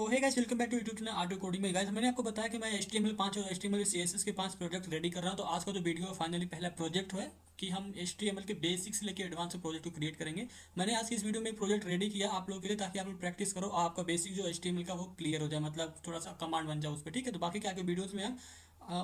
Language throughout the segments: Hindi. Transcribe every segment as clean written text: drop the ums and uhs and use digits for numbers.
Hey guys, welcome back to YouTube channel Art Coding में। गाइस मैंने आपको बताया कि मैं HTML5 और HTML CSS के 5 प्रोजेक्ट रेडी कर रहा हूं। तो आज का जो वीडियो फाइनली पहला प्रोजेक्ट है कि हम HTML के बेसिक्स से लेकर एडवांस प्रोजेक्ट को क्रिएट करेंगे। मैंने आज की इस वीडियो में एक प्रोजेक्ट रेडी किया आप लोगों के लिए, ताकि आप लोग प्रैक्टिस करो और आपका बेसिक जो HTML का वो क्लियर हो जाए, मतलब थोड़ा सा कमांड बन जाए उस पर। ठीक है, तो बाकी क्या वीडियोज़ में हम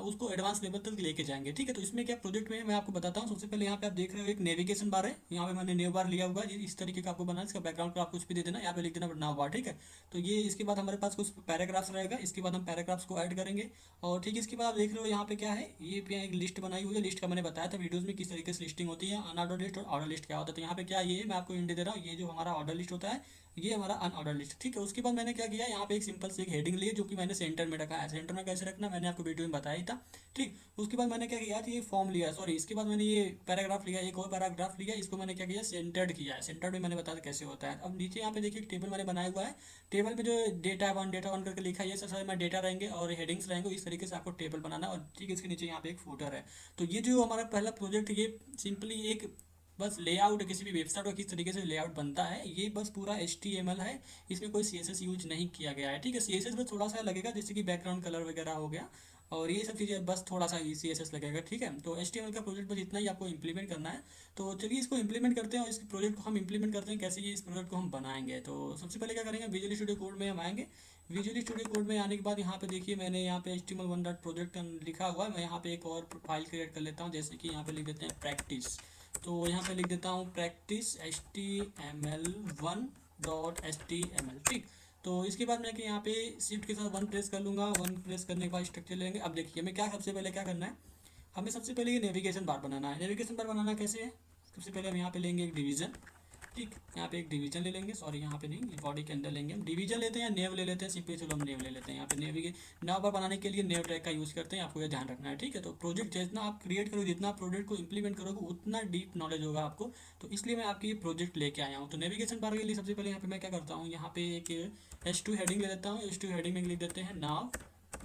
उसको एडवांस लेवल तक लेके जाएंगे। ठीक है, तो इसमें क्या प्रोजेक्ट में मैं आपको बताता हूँ। सबसे पहले यहाँ पे आप देख रहे हो एक नेविगेशन बार है, यहाँ पे मैंने न्यू बार लिया हुआ है। इस तरीके का आपको बनाना है, इसका बैकग्राउंड पर आप कुछ भी दे देना, यहाँ पे लिख देना नाउ बार। ठीक है, तो ये इसके बाद हमारे पास कुछ पैराग्राफ्स रहेगा, इसके बाद हम पैराग्राफ्स को ऐड करेंगे। और ठीक है, इसके बाद आप देख रहे हो यहाँ पे क्या है, ये पे एक लिस्ट बनाई हुई है। लिस्ट का मैंने बताया था वीडियोज़ में किस तरीके से लिस्टिंग होती है, अनऑर्डर लिस्ट और ऑर्डर लिस्ट क्या होता है। तो यहाँ पे क्या ये मैं आपको इंड दे रहा हूँ, ये जो हमारा ऑर्डर लिस्ट होता है ये हमारा अनऑर्डर लिस्ट। ठीक है, उसके बाद मैंने क्या किया, यहाँ पे एक सिंपल से एक हेडिंग ली, जो कि मैंने सेंटर में रखा है। सेंटर में कैसे रखना मैंने आपको वीडियो में बताया ही था। ठीक, उसके बाद मैंने क्या किया था, ये फॉर्म लिया, सॉरी इसके बाद मैंने ये पैराग्राफ लिया, एक और पैराग्राफ लिया, इसको मैंने क्या किया, सेंटर्ड किया है। सेंटर्ड में मैंने बताया कैसे होता है। अब नीचे यहाँ पे देखिए एक टेबल मैंने बनाया हुआ है। टेबल में जो डेटा वन करके लिखा है, ये सब सारे मैं डेटा रहेंगे और हेडिंग्स रहेंगे। इस तरीके से आपको टेबल बनाना है। और ठीक है, इसके नीचे यहाँ पे एक फूटर है। तो ये जो हमारा पहला प्रोजेक्ट, ये सिंपली एक बस लेआउट, किसी भी वेबसाइट का किस तरीके से लेआउट बनता है, ये बस पूरा HTML है। इसमें कोई CSS यूज नहीं किया गया है। ठीक है, CSS बस थोड़ा सा लगेगा, जैसे कि बैकग्राउंड कलर वगैरह हो गया और ये सब चीज़ें, बस थोड़ा सा CSS लगेगा। ठीक है, तो HTML का प्रोजेक्ट बस इतना ही आपको इंप्लीमेंट करना है। तो चलिए इसको इंप्लीमेंट करते हैं, और इस प्रोजेक्ट को हम इंप्लीमेंट करते हैं कैसे, ये इस प्रोजेक्ट को हम बनाएंगे। तो सबसे पहले क्या करेंगे, विजुअल स्टूडियो कोड में हम आएंगे। विजुअल स्टूडियो कोड में आने के बाद यहाँ पे देखिए मैंने यहाँ पे HTML1 डॉट प्रोजेक्ट लिखा हुआ है। मैं यहाँ पे एक और फाइल क्रिएट कर लेता हूँ, जैसे कि यहाँ पे लिख देते हैं प्रैक्टिस। तो यहाँ पे लिख देता हूँ प्रैक्टिस HTML1.html। ठीक, तो इसके बाद मैं कि यहाँ पे शिफ्ट के साथ वन प्रेस कर लूँगा। वन प्रेस करने के बाद स्ट्रक्चर लेंगे। अब देखिए मैं क्या, सबसे पहले क्या करना है, हमें सबसे पहले ये नेविगेशन बार बनाना है। नेविगेशन बार बनाना कैसे है, सबसे पहले हम यहाँ पे लेंगे एक डिवीज़न। ठीक, यहाँ पे एक डिवीजन ले लेंगे, सॉरी यहाँ पे नहीं, बॉडी के अंदर लेंगे हम डिवीजन, लेते हैं या नेव ले लेते हैं, सिंपली चलो हम नेव ले लेते हैं। यहाँ पे नेव के नाव पर बनाने के लिए नेव टैग का यूज़ करते हैं, आपको ये ध्यान रखना है। ठीक है, तो प्रोजेक्ट जितना आप क्रिएट करोगे, जितना आप प्रोजेक्ट को इंप्लीमेंट करोगे, उतना डीप नॉलेज होगा आपको। तो इसलिए मैं आपकी ये प्रोजेक्ट लेके आया हूँ। तो नेविगेशन बार के लिए सबसे पहले यहाँ पे मैं क्या करता हूँ, यहाँ पे एक H2 हेडिंग ले लेता हूँ। H2 हेडिंग में लिख देते हैं नाव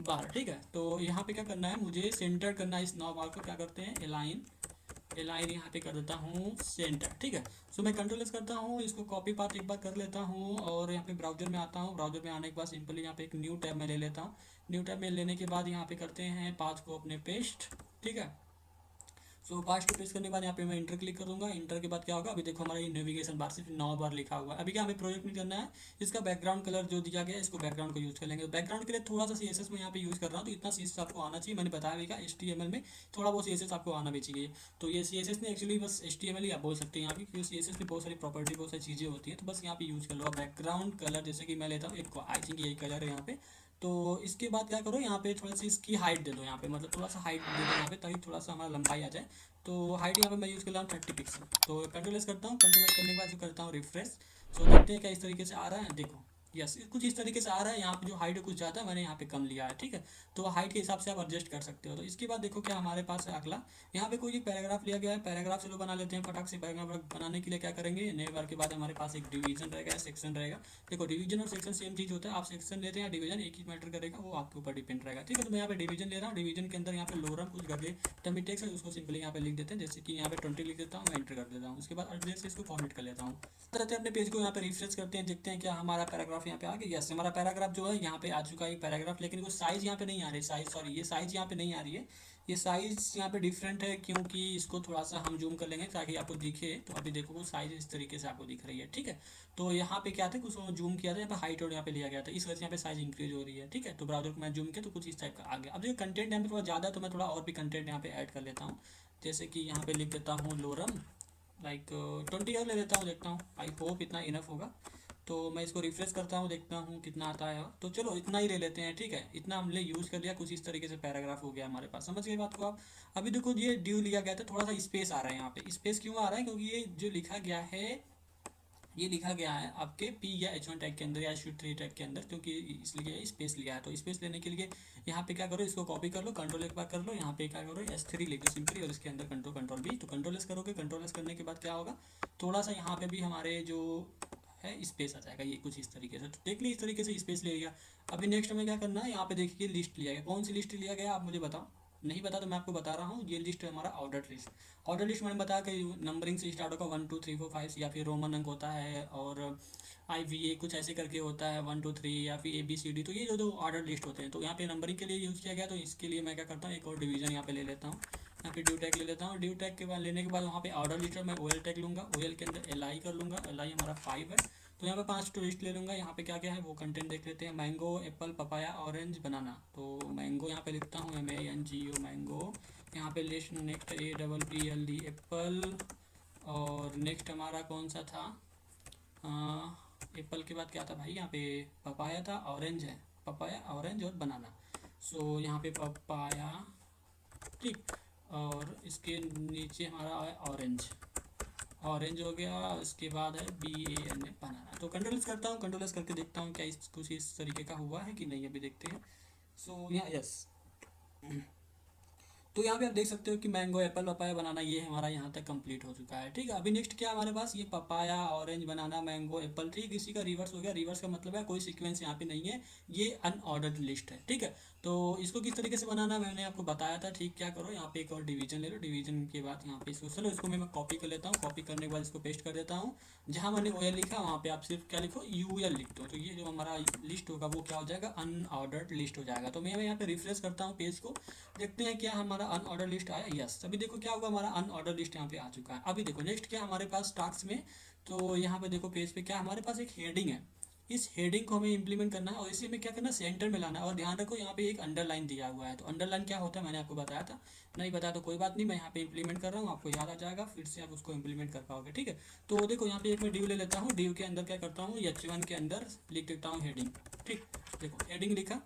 बार। ठीक है, तो यहाँ पे क्या करना है, मुझे सेंटर करना है इस नाव बार को। क्या करते हैं, एलाइन यहाँ पे कर देता हूँ सेंटर। ठीक है, सो मैं कंट्रोल एस करता हूँ, इसको कॉपी पाथ एक बार कर लेता हूँ और यहाँ पे ब्राउजर में आता हूँ। ब्राउजर में आने के बाद सिंपली यहाँ पे एक न्यू टैब में ले लेता हूँ। न्यू टैब में लेने के बाद यहाँ पे करते हैं पाथ को अपने पेस्ट। ठीक है, सो पास्ट को पेस्ट करने के बाद यहाँ पे मैं इंटर क्लिक करूँगा। इंटर के बाद क्या होगा, अभी देखो हमारा ये नेविगेशन बार सिर्फ 9 बार लिखा हुआ है। अभी क्या हमें प्रोजेक्ट में करना है, इसका बैकग्राउंड कलर जो दिया गया है, इसको बैकग्राउंड को यूज़ कर लेंगे। बैकग्राउंड के लिए थोड़ा सा CSS में यहाँ पे यूज़ कर रहा हूँ, तो इतना CSS आपको आना चाहिए। मैंने बताया भी HTML में थोड़ा बहुत CSS आपको आना भी चाहिए। तो ये CSS ने एक्चुअली बस HTML ही आप बोल सकते हैं यहाँ पे, क्योंकि CSS में बहुत सारी प्रॉपर्टी, बहुत सारी चीज़ें होती हैं। तो बस यहाँ पे यूज़ कर लो बैकग्राउंड कलर, जैसे कि मैं लेता हूँ एक, आई थिंक यही कलर है यहाँ पे। तो इसके बाद क्या करो, यहाँ पे थोड़ा सी इसकी हाइट दे दो, यहाँ पे मतलब थोड़ा सा हाइट दे दो यहाँ पे, ताकि थोड़ा सा हमारा लंबाई आ जाए। तो हाइट यहाँ पे मैं यूज़ कर रहा हूँ 30 पिक्सल। तो कंट्रोल एस करता हूँ, कंट्रोल एस करने के बाद जो करता हूँ रिफ्रेश। सो देखते हैं क्या इस तरीके से आ रहा है, देखो यस कुछ इस तरीके से आ रहा है। यहाँ पे जो हाइट है कुछ ज़्यादा, मैंने यहाँ पे कम लिया है। ठीक है, तो हाइट के हिसाब से आप एडजस्ट कर सकते हो। तो इसके बाद देखो क्या हमारे पास है अगला, यहाँ पे कोई एक पैराग्राफ लिया गया है। पैराग्राफ चलो बना लेते हैं फटाक से। पैराग्राफ बनाने के लिए क्या करेंगे, नए बार के बाद हमारे पास एक डिवीजन रहेगा, सेक्शन रहेगा। देखो डिवीजन और सेक्शन सेम चीज़ होता है, आप सेक्शन लेते हैं या डिवीजन, एक ही मैटर करेगा, वो आपके ऊपर डिपेंड रहेगा। ठीक है, तो मैं यहाँ पे डिवीजन ले रहा हूँ। डिवीजन के अंदर यहाँ पे लोरम कुछ गगे टर्मी टेक्स्ट है, उसको सिंपली यहाँ पे लिख देते हैं, जैसे कि यहाँ पे 20 लिख देता हूँ, मैं एंटर कर देता हूँ। उसके बाद एड्रेस से इसको फॉर्मेट कर लेता हूँ। रहते हैं अपने पेज को यहाँ पे रिफ्रेश करते हैं, देखते हैं क्या हमारा पैराग्राफ यहाँ पे आ गया। यस, हमारा पैराग्राफ जो है यहाँ पे आ चुका है पैराग्राफ, लेकिन वो साइज़ यहाँ पे नहीं आ रही, साइज सॉरी ये साइज़ यहाँ पे नहीं आ रही है। ये साइज़ यहाँ पे डिफरेंट है, क्योंकि इसको थोड़ा सा हम जूम कर लेंगे ताकि आपको दिखे। तो अभी देखो वो साइज़ इस तरीके से आपको दिख रही है। ठीक है, तो यहाँ पे क्या था, कुछ जूम किया था, यहाँ पे हाइट और यहाँ पे लिया गया था, इस वजह से यहाँ पे साइज इंक्रीज हो रही है। ठीक है, तो ब्राउजर को मैं जूम किया तो कुछ इस टाइप का आ गया। अब जो कंटेंट यहाँ पे थोड़ा ज़्यादा है, तो मैं थोड़ा और भी कंटेंट यहाँ पे ऐड कर लेता हूँ। जैसे कि यहाँ पे लिख देता हूँ लोरम, लाइक 20 और ले लेता हूँ, देखता हूँ, आई होप इतना इनफ होगा। तो मैं इसको रिफ्रेश करता हूँ, देखता हूँ कितना आता है। तो चलो इतना ही ले लेते हैं। ठीक है, इतना हमने यूज़ कर लिया, कुछ इस तरीके से पैराग्राफ हो गया हमारे पास। समझ गए बात को आप। अभी देखो ये ड्यू लिया गया था, थोड़ा सा स्पेस आ रहा है यहाँ पे। स्पेस क्यों आ रहा है, क्योंकि ये जो लिखा गया है, ये लिखा गया है आपके P या H1 टैग के अंदर या H3 टैग के अंदर, क्योंकि इसलिए स्पेस लिया है। तो स्पेस लेने के लिए यहाँ पे क्या करो, इसको कॉपी कर लो, कंट्रोल एक बार कर लो, यहाँ पे क्या करो S3 लिख दो सिंपली, और इसके अंदर कंट्रोल कंट्रोल भी। तो कंट्रोल एस करोगे, कंट्रोल एस करने के बाद क्या होगा, थोड़ा सा यहाँ पे भी हमारे जो है स्पेस आ जाएगा, ये कुछ इस तरीके से। तो देख ली इस तरीके से स्पेस ले लिया। अभी नेक्स्ट में क्या करना है, यहाँ पे देखिए लिस्ट लिया गया। कौन सी लिस्ट लिया गया आप मुझे बताओ। नहीं पता तो मैं आपको बता रहा हूँ, ये लिस्ट है हमारा ऑर्डर लिस्ट। ऑर्डर लिस्ट मैंने बताया कि नंबरिंग से स्टार्ट होगा 1 2 3 4 5, या फिर रोमन अंक होता है, और IVA कुछ ऐसे करके होता है 1 2 3, या फिर ABCD। तो ये जो ऑर्डर लिस्ट होते हैं तो यहाँ पे नंबरिंग के लिए यूज़ किया गया। तो इसके लिए मैं क्या करता हूँ, एक और डिवीजन यहाँ पे ले लेता हूँ, यहाँ पे ड्यू टैग ले लेता हूँ। ड्यू टैग के बाद लेने के बाद वहाँ पे ऑर्डर लिस्ट में OL टैग लूँगा, OL के अंदर LI कर लूँगा, LI हमारा 5 है। तो यहाँ पे 5 लिस्ट ले लूँगा। यहाँ पे क्या क्या है वो कंटेंट देख लेते हैं। मैंगो, एप्पल, पपाया, ऑरेंज, बनाना। तो मैंगो यहाँ पे लिखता हूँ MANGO मैंगो। यहाँ पे लिस्ट नेक्स्ट APPLE एप्पल, और नेक्स्ट हमारा कौन सा था, एप्पल के बाद क्या था भाई, यहाँ पे पपाया था, ऑरेंज है, पपाया, ऑरेंज और बनाना। सो यहाँ पे पपाया, ठीक, और इसके नीचे हमारा है ऑरेंज, ऑरेंज हो गया। इसके बाद है BAN बनाना। तो कंट्रोल्स करता हूँ, कंट्रोल्स करके देखता हूँ क्या कुछ इस तरीके का हुआ है कि नहीं, अभी देखते हैं। सो यहाँ यस, तो यहाँ पे आप देख सकते हो कि मैंगो, एप्पल, पपाया, बनाना ये हमारा यहाँ तक कंप्लीट हो चुका है। ठीक है, अभी नेक्स्ट क्या हमारे पास, ये पपाया, ऑरेंज, बनाना, मैंगो, एप्पल। ठीक, इसी का रिवर्स हो गया। रिवर्स का मतलब है कोई सीक्वेंस यहाँ पे नहीं है, ये अनऑर्डर्ड लिस्ट है। ठीक है, तो इसको किस तरीके से बनाना मैंने आपको बताया था। ठीक, क्या करो, यहाँ पे एक और डिवीजन ले लो, डिवीजन के बाद यहाँ पे इसको, चलो इसको मैं कॉपी कर लेता हूँ। कॉपी करने के बाद इसको पेस्ट कर देता हूँ। जहाँ मैंने OL लिखा वहाँ पे आप सिर्फ क्या लिखो, UL लिख दो। तो ये जो हमारा लिस्ट होगा वो क्या हो जाएगा, अनऑर्डर्ड लिस्ट हो जाएगा। तो मैं यहाँ पे रिफ्रेश करता हूँ पेज को, देखते हैं क्या हमारा अनऑर्डर लिस्ट आया। यस, अभी देखो क्या होगा, हमारा अनऑर्डर लिस्ट यहाँ पे आ चुका है। अभी देखो नेक्स्ट क्या हमारे पास टास्क में, तो यहाँ पे देखो पेज पे क्या हमारे पास एक हेडिंग है। इस हेडिंग को हमें इंप्लीमेंट करना है, और इसी में क्या करना है, सेंटर में लाना है। और ध्यान रखो यहाँ पे एक अंडरलाइन दिया हुआ है। तो अंडरलाइन क्या होता है मैंने आपको बताया था, नहीं बताया तो कोई बात नहीं, मैं यहाँ पे इंप्लीमेंट कर रहा हूँ, आपको याद आ जाएगा, फिर से आप उसको इंप्लीमेंट कर पाओगे। ठीक है, तो देखो यहाँ पे एक मैं ड्यू ले लेता हूँ। ड्यू के अंदर क्या करता हूँ, H1 के अंदर लिख देता हूँ हेडिंग। ठीक, देखो हेडिंग लिखा,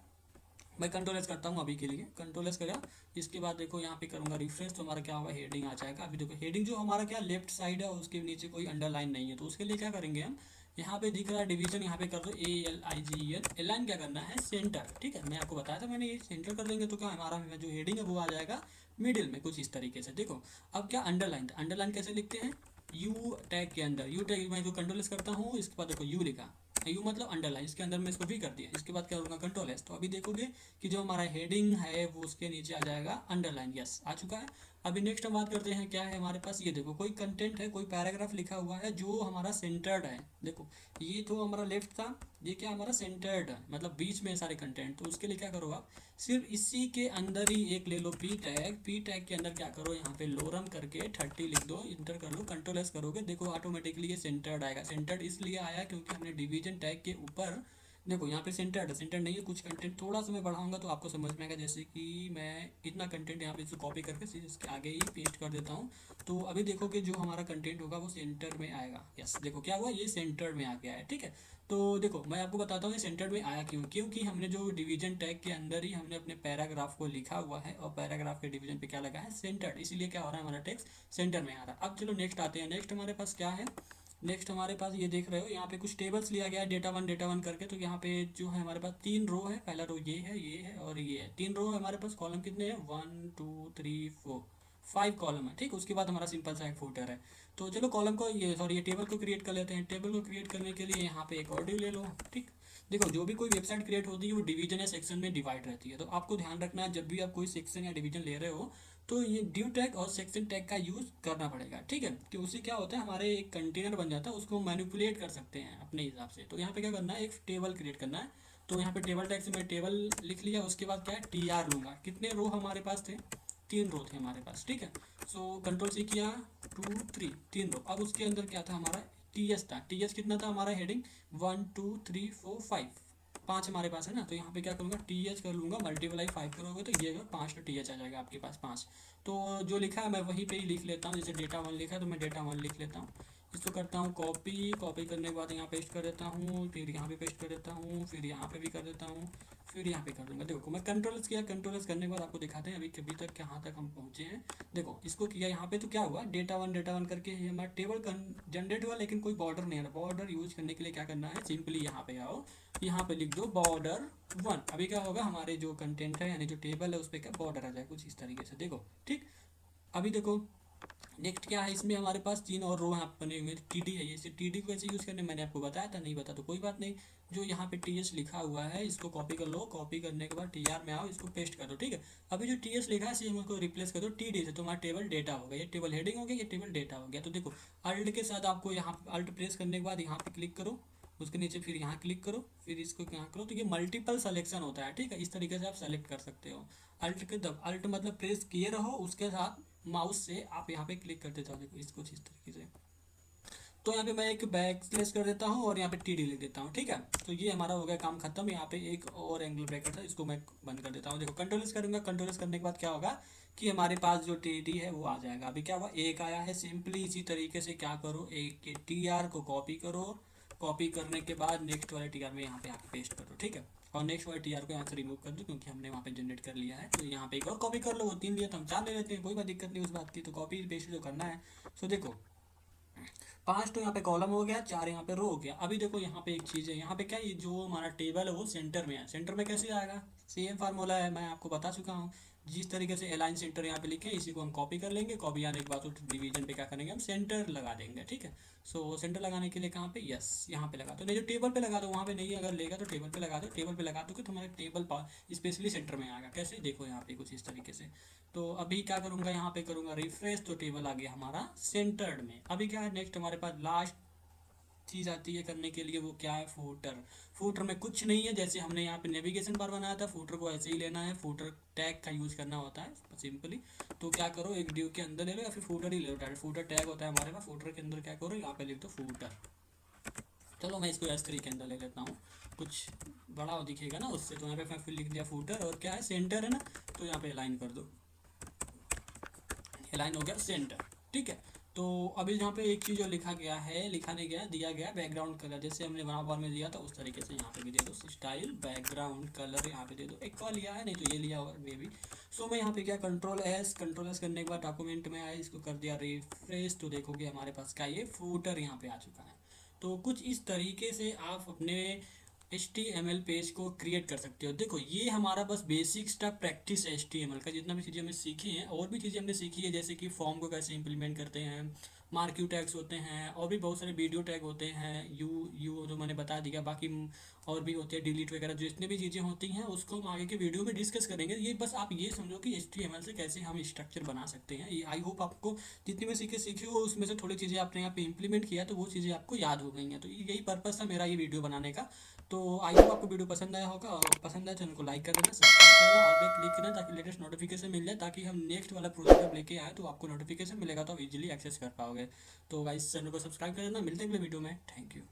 मैं कंट्रोल एस करता हूँ अभी के लिए, कंट्रोल एस करा। इसके बाद देखो यहाँ पे करूँगा रिफ्रेश, तो हमारा क्या होगा, हेडिंग आ जाएगा। अभी देखो हेडिंग जो हमारा क्या लेफ्ट साइड है, उसके नीचे कोई अंडरलाइन नहीं है। तो उसके लिए क्या करेंगे हम, यहाँ पे दिख रहा है डिवीजन, यहाँ पे कर दो ALIGN। एलाइन क्या करना है, सेंटर। ठीक है, मैं आपको बताया था मैंने, ये सेंटर कर देंगे तो क्या हमारा जो हेडिंग है वो आ जाएगा मिडिल में, कुछ इस तरीके से। देखो अब क्या अंडरलाइन, अंडरलाइन कैसे लिखते हैं, यू टैग के अंदर, यू टैग मैं जो कंट्रोल एस करता हूँ, इसके बाद देखो यू लिखा, यू मतलब अंडरलाइन, इसके अंदर मैं इसको भी कर दिया। इसके बाद क्या होगा, कंट्रोल एस। तो अभी देखोगे कि जो हमारा हेडिंग है वो उसके नीचे आ जाएगा अंडरलाइन। यस, आ चुका है। अभी नेक्स्ट हम बात करते हैं, क्या है हमारे पास, ये देखो कोई कंटेंट है, कोई पैराग्राफ लिखा हुआ है जो हमारा सेंटर्ड है। देखो ये तो हमारा लेफ्ट था, ये क्या हमारा सेंटर्ड है, मतलब बीच में सारे कंटेंट। तो उसके लिए क्या करो आप, सिर्फ इसी के अंदर ही एक ले लो P टैग। P टैग के अंदर क्या करो, यहाँ पे लोरम करके 30 लिख दो, इंटर कर लो, कंट्रोल एस करोगे, देखो ऑटोमेटिकली ये सेंटर्ड आएगा। सेंटर्ड इसलिए आया क्योंकि हमने डिवीजन टैग के ऊपर, देखो यहाँ पे सेंटर्ड है, सेंटर्ड नहीं है। कुछ कंटेंट थोड़ा सा मैं बढ़ाऊंगा तो आपको समझ में आएगा, जैसे कि मैं इतना कंटेंट यहाँ पे इसको कॉपी करके सीधे इसके आगे ही पेस्ट कर देता हूँ। तो अभी देखो कि जो हमारा कंटेंट होगा वो सेंटर में आएगा। यस, देखो क्या हुआ, ये सेंटर में आ गया है। ठीक है, तो देखो मैं आपको बताता हूँ ये सेंटर में आया क्यों, क्योंकि हमने जो डिवीजन टैग के अंदर ही हमने अपने पैराग्राफ को लिखा हुआ है, और पैराग्राफ के डिवीजन पे क्या लगा है, सेंटर्ड, इसीलिए क्या हो रहा है, हमारा टेक्स्ट सेंटर में आ रहा है। अब चलो नेक्स्ट आते हैं। नेक्स्ट हमारे पास क्या है, नेक्स्ट हमारे पास ये देख रहे हो यहाँ पे कुछ टेबल्स लिया गया है, डेटा वन करके। तो यहाँ पे जो है हमारे पास 3 रो है, पहला रो ये है और ये है। 3 रो है हमारे पास, कॉलम कितने हैं, 1 2 3 4 5 कॉलम है। ठीक, उसके बाद हमारा सिंपल सा एक फुटर है। तो चलो कॉलम को ये टेबल को क्रिएट कर लेते हैं। टेबल को क्रिएट करने के लिए यहाँ पे एक और ड्यू ले लो। ठीक, देखो जो भी कोई वेबसाइट क्रिएट होती है वो डिवीजन या सेक्शन में डिवाइड रहती है। तो आपको ध्यान रखना है जब भी आप कोई सेक्शन या डिवीजन ले रहे हो तो ये ड्यू टैग और सेक्शन टैग का यूज़ करना पड़ेगा। ठीक है, कि उससे क्या होता है, हमारे एक कंटेनर बन जाता है, उसको मैनिपुलेट कर सकते हैं अपने हिसाब से। तो यहाँ पे क्या करना है, एक टेबल क्रिएट करना है। तो यहाँ पे टेबल टैग से मैं टेबल लिख लिया, उसके बाद क्या है, TR लूँगा। कितने रो हमारे पास थे, 3 रो थे हमारे पास। ठीक है, सो कंट्रोल से किया 2 3 3 रो। अब उसके अंदर क्या था हमारा, TS था। TS कितना था हमारा, हेडिंग 1 2 3 4 5 5 हमारे पास है ना। तो यहाँ पे क्या करूँगा, TH कर लूँगा, मल्टीप्लाई 5 करोगे तो ये 5 तो TH आ जाएगा आपके पास 5। तो जो लिखा है मैं वहीं पे ही लिख लेता हूँ, जैसे डेटा 1 लिखा है तो मैं डेटा 1 लिख लेता हूँ। इसको करता हूँ कॉपी, कॉपी करने के बाद यहाँ पेस्ट कर देता हूँ, फिर यहाँ पे पेस्ट कर देता हूँ, फिर यहाँ पे भी कर देता हूँ, फिर यहाँ पे कर दूँगा। देखो मैं कंट्रोल्स किया, कंट्रोल्स करने के बाद आपको दिखाते हैं अभी तक कहाँ तक हम पहुँचे हैं। देखो इसको किया, यहाँ पे तो क्या हुआ, डेटा वन करके हमारा टेबल जनरेट हुआ, लेकिन कोई बॉर्डर नहीं है। बॉर्डर यूज करने के लिए क्या करना है, सिंपली यहाँ पे आओ, यहाँ पे लिख दो बॉर्डर 1। अभी क्या होगा, हमारे जो कंटेंट है यानी जो टेबल है उस पर क्या बॉर्डर आ जाए कुछ इस तरीके से। देखो ठीक, अभी देखो नेक्स्ट क्या है, इसमें हमारे पास 3 और रो यहाँ बने हुए, टीडी है ये। टीडी को कैसे यूज़ करने मैंने आपको बताया था, नहीं बता तो कोई बात नहीं। जो यहाँ पे टीएस लिखा हुआ है इसको कॉपी कर लो, कॉपी करने के बाद टीआर में आओ, इसको पेस्ट कर दो, ठीक है। अभी जो टीएस लिखा है सेम उसको रिप्लेस कर दो टीडी से, तो हमारा टेबल डेटा हो गया, ये टेबल हेडिंग हो गया, ये टेबल डेटा हो गया। तो देखो अल्ट के साथ आपको यहाँ अल्ट प्रेस करने के बाद यहाँ पे क्लिक करो, उसके नीचे फिर यहाँ क्लिक करो, फिर इसको यहाँ करो, तो ये मल्टीपल सेलेक्शन होता है, ठीक है। इस तरीके से आप सेलेक्ट कर सकते हो। अल्ट के दब अल्ट मतलब प्रेस किए रहो, उसके साथ माउस से आप यहाँ पे क्लिक करते जाओ, देखो इसको इस तरीके से। तो यहाँ पे मैं एक बैक स्लैश कर देता हूँ और यहाँ पे टीडी लिख देता हूँ, ठीक है। तो ये हमारा हो गया काम खत्म। यहाँ पे एक और एंगल ब्रैकेट था, इसको मैं बंद कर देता हूँ। देखो कंट्रोल एस करूँगा, कंट्रोल एस करने के बाद क्या होगा कि हमारे पास जो टीडी है वो आ जाएगा। अभी क्या हुआ, एक आया है। सिंपली इसी तरीके से क्या करो, एक के टीआर को कॉपी करो, कॉपी करने के बाद नेक्स्ट वाले टीआर में यहाँ पे आके पेस्ट कर दो, ठीक है। और नेक्स्ट वाले टीआर को यहाँ से रिमूव कर दो क्योंकि हमने वहाँ पे जनरेट कर लिया है। तो यहाँ पे एक और कॉपी कर लो, वो 3 लिया तो हम 4 ले लेते हैं, कोई बात दिक्कत नहीं उस बात की। तो कॉपी पेस्ट जो करना है। सो देखो 5 तो यहाँ पे कॉलम हो गया, 4 यहाँ पे रो हो गया। अभी देखो यहाँ पे एक चीज़ है, यहाँ पे क्या, ये जो हमारा टेबल है वो सेंटर में है। सेंटर में कैसे आएगा, सेम फार्मूला है, मैं आपको बता चुका हूँ। जिस तरीके से अलाइन सेंटर यहाँ पे लिखे, इसी को हम कॉपी कर लेंगे। कॉपी आने के बाद तो डिवीजन पे क्या करेंगे, हम सेंटर लगा देंगे, ठीक है। सो सेंटर लगाने के लिए कहाँ पे, यस यहाँ पे लगा दो, नहीं जो टेबल पे लगा दो, वहाँ पे नहीं अगर लेगा तो टेबल पे लगा दो। टेबल पे लगा दो कि तुम्हारे टेबल स्पेशली सेंटर में आएगा। कैसे, देखो यहाँ पे कुछ इस तरीके से। तो अभी क्या करूँगा, यहाँ पे करूँगा रिफ्रेश, तो टेबल आ गया हमारा सेंटर्ड में। अभी क्या है, नेक्स्ट हमारे पास लास्ट चीज़ आती है करने के लिए, वो क्या है, फूटर। फूटर में कुछ नहीं है, जैसे हमने यहाँ पे नेविगेशन बार बनाया था, फूटर को ऐसे ही लेना है। फूटर टैग का यूज़ करना होता है सिंपली। तो क्या करो, एक ड्यू के अंदर ले लो या फिर फूटर ही ले लो डायरेक्ट। फूटर टैग होता है हमारे पास, फूटर के अंदर क्या करो, यहाँ पे लिख दो फूटर। चलो मैं इसको S3 के अंदर ले लेता हूँ, कुछ बड़ा दिखेगा ना उससे। तो यहाँ पे मैं फिर लिख दिया फूटर, और क्या है, सेंटर है ना, तो यहाँ पे अलाइन कर दो। अलाइन हो गया सेंटर, ठीक है। तो अभी यहाँ पे एक चीज़ जो लिखा गया है, लिखा नहीं गया, दिया गया बैकग्राउंड कलर, जैसे हमने वहाँ में दिया था उस तरीके से यहाँ पे भी दे दो। स्टाइल बैकग्राउंड कलर यहाँ पे दे दो। एक और लिया है, नहीं तो ये लिया होगा मे बी। सो मैं यहाँ पे क्या, कंट्रोल एस करने के बाद डॉक्यूमेंट में आया, इसको कर दिया रिफ्रेश। तो देखोगे हमारे पास क्या, ये फूटर यहाँ पे आ चुका है। तो कुछ इस तरीके से आप अपने HTML पेज को क्रिएट कर सकते हो। देखो ये हमारा बस बेसिक स्टेप प्रैक्टिस है HTML का, जितना भी चीज़ें हमने सीखी हैं। और भी चीज़ें हमने सीखी है, जैसे कि फॉर्म को कैसे इंप्लीमेंट करते हैं, मार्क्यू टैग्स होते हैं, और भी बहुत सारे वीडियो टैग होते हैं, यू जो मैंने बता दिया। बाकी और भी होते हैं डिलीट वगैरह, जितनी भी चीज़ें होती हैं उसको हम आगे के वीडियो में डिस्कस करेंगे। ये बस आप ये समझो कि HTML से कैसे हम स्ट्रक्चर बना सकते हैं। ये आई होप आपको जितनी भी सीखी हो उसमें से थोड़ी चीज़ें आपने यहाँ पे इंप्लीमेंट किया तो वो चीज़ें आपको याद हो गई हैं। तो यही पर्पज़ था मेरा ये वीडियो बनाने का। तो आई होप आपको वीडियो पसंद आया होगा, और पसंद आए चैनल को लाइक कर देना, सब्सक्राइब कर देना और बेल क्लिक करना, ताकि लेटेस्ट नोटिफिकेशन मिल जाए, ताकि हम नेक्स्ट वाला प्रोजेक्ट जब लेके आए तो आपको नोटिफिकेशन मिलेगा, तो आप इजीली एक्सेस कर पाओगे। तो गाइस चैनल को सब्सक्राइब कर देना। मिलते हैं अगले वीडियो में, थैंक यू।